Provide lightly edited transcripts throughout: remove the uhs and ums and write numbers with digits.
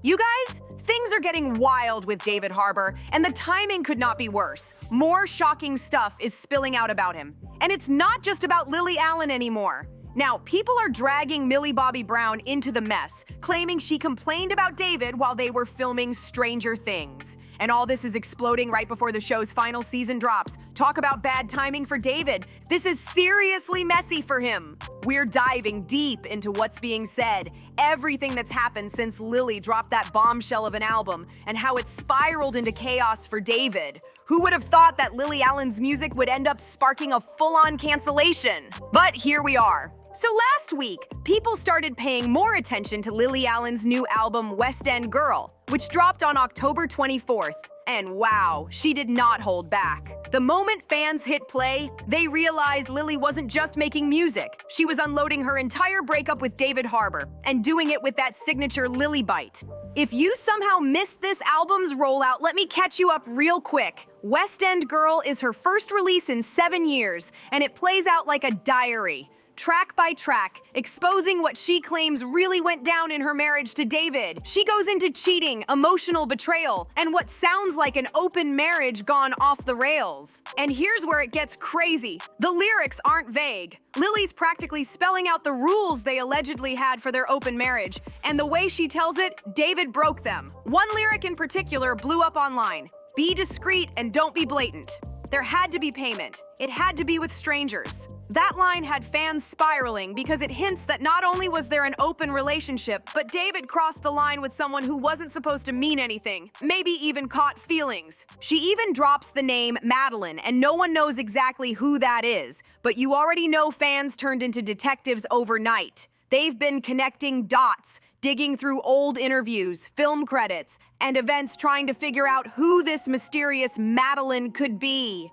You guys, things are getting wild with David Harbour, and the timing could not be worse. More shocking stuff is spilling out about him. And it's not just about Lily Allen anymore. Now, people are dragging Millie Bobby Brown into the mess, claiming she complained about David while they were filming Stranger Things. And all this is exploding right before the show's final season drops. Talk about bad timing for David. This is seriously messy for him. We're diving deep into what's being said, everything that's happened since Lily dropped that bombshell of an album, and how it spiraled into chaos for David. Who would have thought that Lily Allen's music would end up sparking a full-on cancellation? But here we are. So last week, people started paying more attention to Lily Allen's new album, West End Girl, which dropped on October 24th. And wow, she did not hold back. The moment fans hit play, they realized Lily wasn't just making music. She was unloading her entire breakup with David Harbour, and doing it with that signature Lily bite. If you somehow missed this album's rollout, let me catch you up real quick. West End Girl is her first release in 7 years, and it plays out like a diary, track by track, exposing what she claims really went down in her marriage to David. She goes into cheating, emotional betrayal, and what sounds like an open marriage gone off the rails. And here's where it gets crazy. The lyrics aren't vague. Lily's practically spelling out the rules they allegedly had for their open marriage, and the way she tells it, David broke them. One lyric in particular blew up online. Be discreet and don't be blatant. There had to be payment. It had to be with strangers. That line had fans spiraling because it hints that not only was there an open relationship, but David crossed the line with someone who wasn't supposed to mean anything, maybe even caught feelings. She even drops the name Madeline, and no one knows exactly who that is, but you already know fans turned into detectives overnight. They've been connecting dots, digging through old interviews, film credits, and events trying to figure out who this mysterious Madeline could be.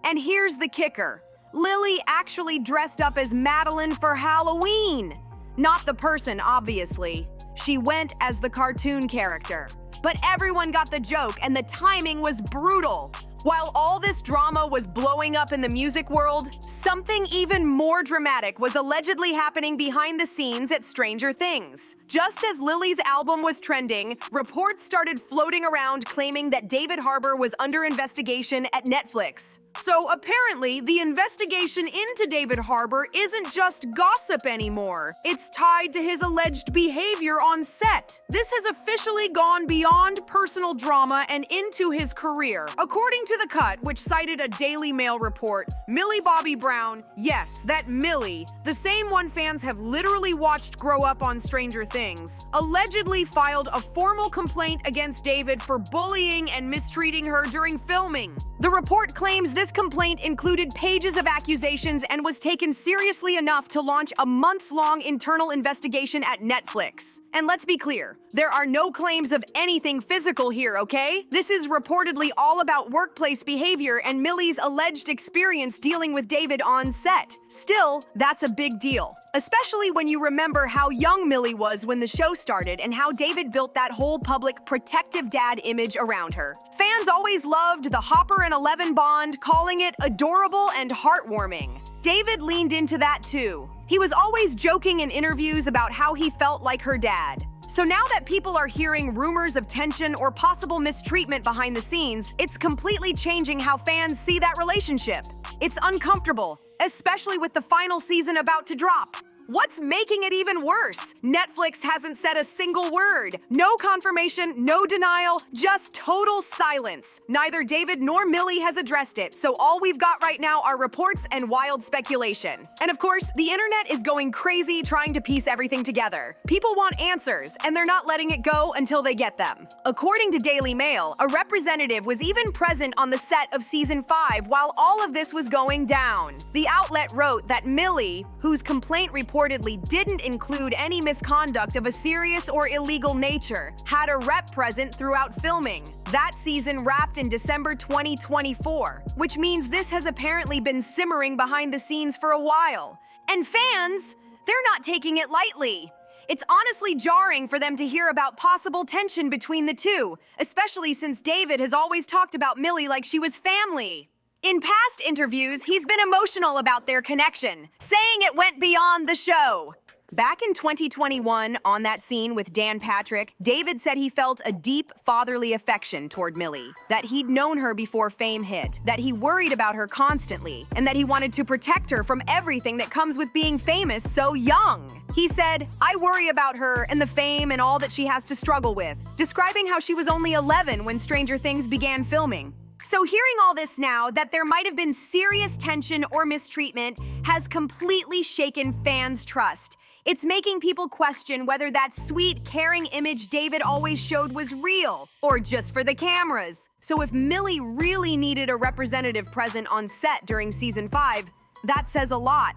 And here's the kicker. Lily actually dressed up as Madeline for Halloween. Not the person, obviously. She went as the cartoon character. But everyone got the joke, and the timing was brutal. While all this drama was blowing up in the music world, something even more dramatic was allegedly happening behind the scenes at Stranger Things. Just as Lily's album was trending, reports started floating around claiming that David Harbour was under investigation at Netflix. So apparently, the investigation into David Harbour isn't just gossip anymore. It's tied to his alleged behavior on set. This has officially gone beyond personal drama and into his career. According to The Cut, which cited a Daily Mail report, Millie Bobby Brown, yes, that Millie, the same one fans have literally watched grow up on Stranger Things, allegedly filed a formal complaint against David for bullying and mistreating her during filming. The report claims this complaint included pages of accusations and was taken seriously enough to launch a months-long internal investigation at Netflix. And let's be clear, there are no claims of anything physical here, okay? This is reportedly all about workplace behavior and Millie's alleged experience dealing with David on set. Still, that's a big deal, especially when you remember how young Millie was when the show started and how David built that whole public protective dad image around her. Fans always loved the Hopper and Eleven bond, calling it adorable and heartwarming. David leaned into that too. He was always joking in interviews about how he felt like her dad. So now that people are hearing rumors of tension or possible mistreatment behind the scenes, it's completely changing how fans see that relationship. It's uncomfortable, especially with the final season about to drop. What's making it even worse? Netflix hasn't said a single word. No confirmation, no denial, just total silence. Neither David nor Millie has addressed it, so all we've got right now are reports and wild speculation. And of course, the internet is going crazy trying to piece everything together. People want answers, and they're not letting it go until they get them. According to Daily Mail, a representative was even present on the set of season 5 while all of this was going down. The outlet wrote that Millie, whose complaint reportedly didn't include any misconduct of a serious or illegal nature, had a rep present throughout filming. That season wrapped in December 2024, which means this has apparently been simmering behind the scenes for a while. And fans, they're not taking it lightly. It's honestly jarring for them to hear about possible tension between the two, especially since David has always talked about Millie like she was family. In past interviews, he's been emotional about their connection, saying it went beyond the show. Back in 2021, on that scene with Dan Patrick, David said he felt a deep fatherly affection toward Millie, that he'd known her before fame hit, that he worried about her constantly, and that he wanted to protect her from everything that comes with being famous so young. He said, "I worry about her and the fame and all that she has to struggle with," describing how she was only 11 when Stranger Things began filming. So hearing all this now, that there might have been serious tension or mistreatment, has completely shaken fans' trust. It's making people question whether that sweet, caring image David always showed was real, or just for the cameras. So if Millie really needed a representative present on set during season 5, that says a lot.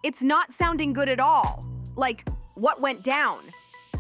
It's not sounding good at all. Like, what went down?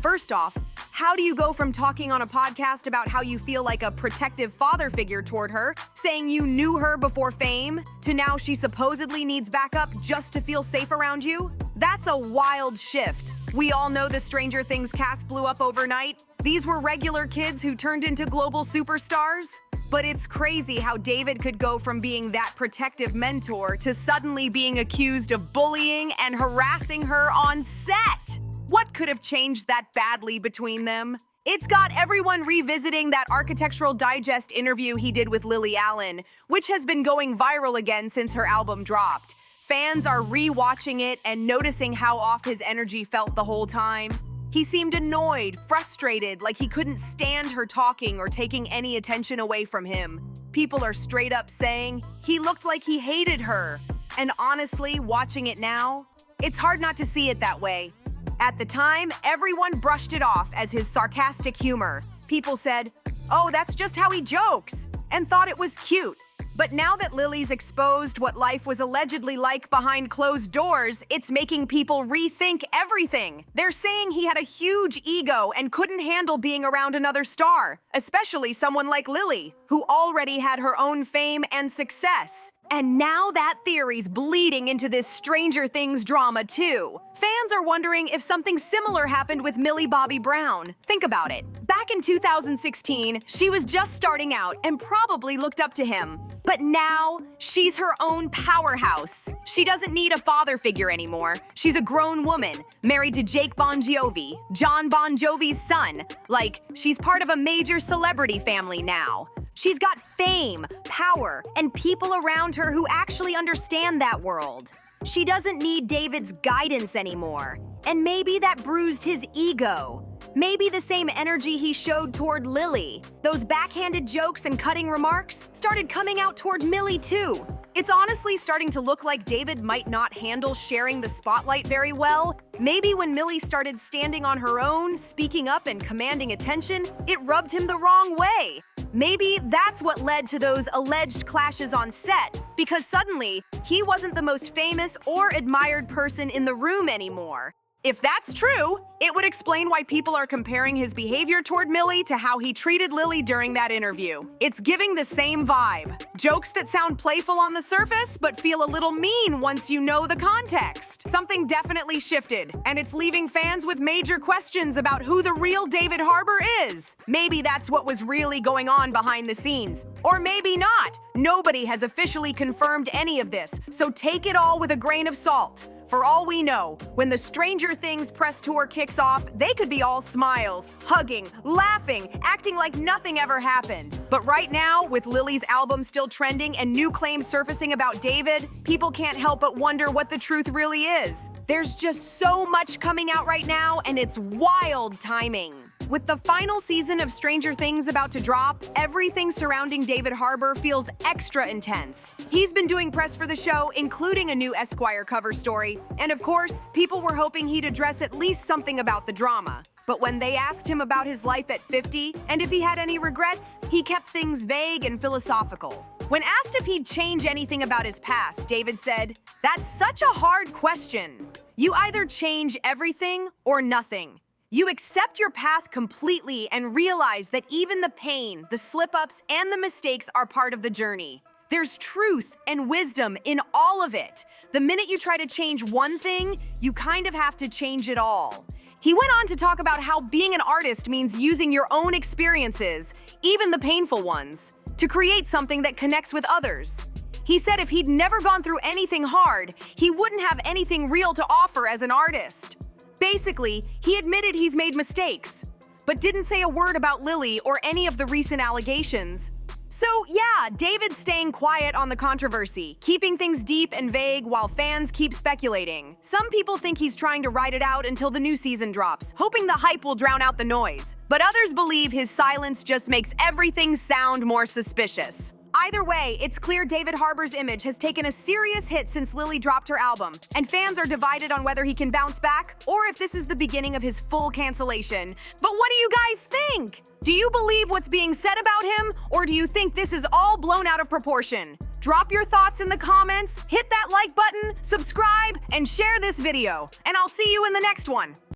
First off, how do you go from talking on a podcast about how you feel like a protective father figure toward her, saying you knew her before fame, to now she supposedly needs backup just to feel safe around you? That's a wild shift. We all know the Stranger Things cast blew up overnight. These were regular kids who turned into global superstars. But it's crazy how David could go from being that protective mentor to suddenly being accused of bullying and harassing her on set. What could have changed that badly between them? It's got everyone revisiting that Architectural Digest interview he did with Lily Allen, which has been going viral again since her album dropped. Fans are re-watching it and noticing how off his energy felt the whole time. He seemed annoyed, frustrated, like he couldn't stand her talking or taking any attention away from him. People are straight up saying he looked like he hated her. And honestly, watching it now, it's hard not to see it that way. At the time, everyone brushed it off as his sarcastic humor. People said, "Oh, that's just how he jokes," and thought it was cute. But now that Lily's exposed what life was allegedly like behind closed doors, it's making people rethink everything. They're saying he had a huge ego and couldn't handle being around another star, especially someone like Lily, who already had her own fame and success. And now that theory's bleeding into this Stranger Things drama too. Fans are wondering if something similar happened with Millie Bobby Brown. Think about it. Back in 2016, she was just starting out and probably looked up to him. But now, she's her own powerhouse. She doesn't need a father figure anymore. She's a grown woman, married to Jake Bon Jovi, John Bon Jovi's son. Like, she's part of a major celebrity family now. She's got fame, power, and people around her who actually understand that world. She doesn't need David's guidance anymore. And maybe that bruised his ego. Maybe the same energy he showed toward Lily, those backhanded jokes and cutting remarks, started coming out toward Millie too. It's honestly starting to look like David might not handle sharing the spotlight very well. Maybe when Millie started standing on her own, speaking up and commanding attention, it rubbed him the wrong way. Maybe that's what led to those alleged clashes on set, because suddenly, he wasn't the most famous or admired person in the room anymore. If that's true, it would explain why people are comparing his behavior toward Millie to how he treated Lily during that interview. It's giving the same vibe. Jokes that sound playful on the surface, but feel a little mean once you know the context. Something definitely shifted, and it's leaving fans with major questions about who the real David Harbour is. Maybe that's what was really going on behind the scenes. Or maybe not. Nobody has officially confirmed any of this, so take it all with a grain of salt. For all we know, when the Stranger Things press tour kicks off, they could be all smiles, hugging, laughing, acting like nothing ever happened. But right now, with Lily's album still trending and new claims surfacing about David, people can't help but wonder what the truth really is. There's just so much coming out right now, and it's wild timing. With the final season of Stranger Things about to drop, everything surrounding David Harbour feels extra intense. He's been doing press for the show, including a new Esquire cover story. And of course, people were hoping he'd address at least something about the drama. But when they asked him about his life at 50 and if he had any regrets, he kept things vague and philosophical. When asked if he'd change anything about his past, David said, "That's such a hard question. You either change everything or nothing. You accept your path completely and realize that even the pain, the slip-ups, and the mistakes are part of the journey. There's truth and wisdom in all of it. The minute you try to change one thing, you kind of have to change it all." He went on to talk about how being an artist means using your own experiences, even the painful ones, to create something that connects with others. He said if he'd never gone through anything hard, he wouldn't have anything real to offer as an artist. Basically, he admitted he's made mistakes, but didn't say a word about Lily or any of the recent allegations. So yeah, David's staying quiet on the controversy, keeping things deep and vague while fans keep speculating. Some people think he's trying to ride it out until the new season drops, hoping the hype will drown out the noise. But others believe his silence just makes everything sound more suspicious. Either way, it's clear David Harbour's image has taken a serious hit since Lily dropped her album, and fans are divided on whether he can bounce back or if this is the beginning of his full cancellation. But what do you guys think? Do you believe what's being said about him, or do you think this is all blown out of proportion? Drop your thoughts in the comments, hit that like button, subscribe, and share this video. And I'll see you in the next one.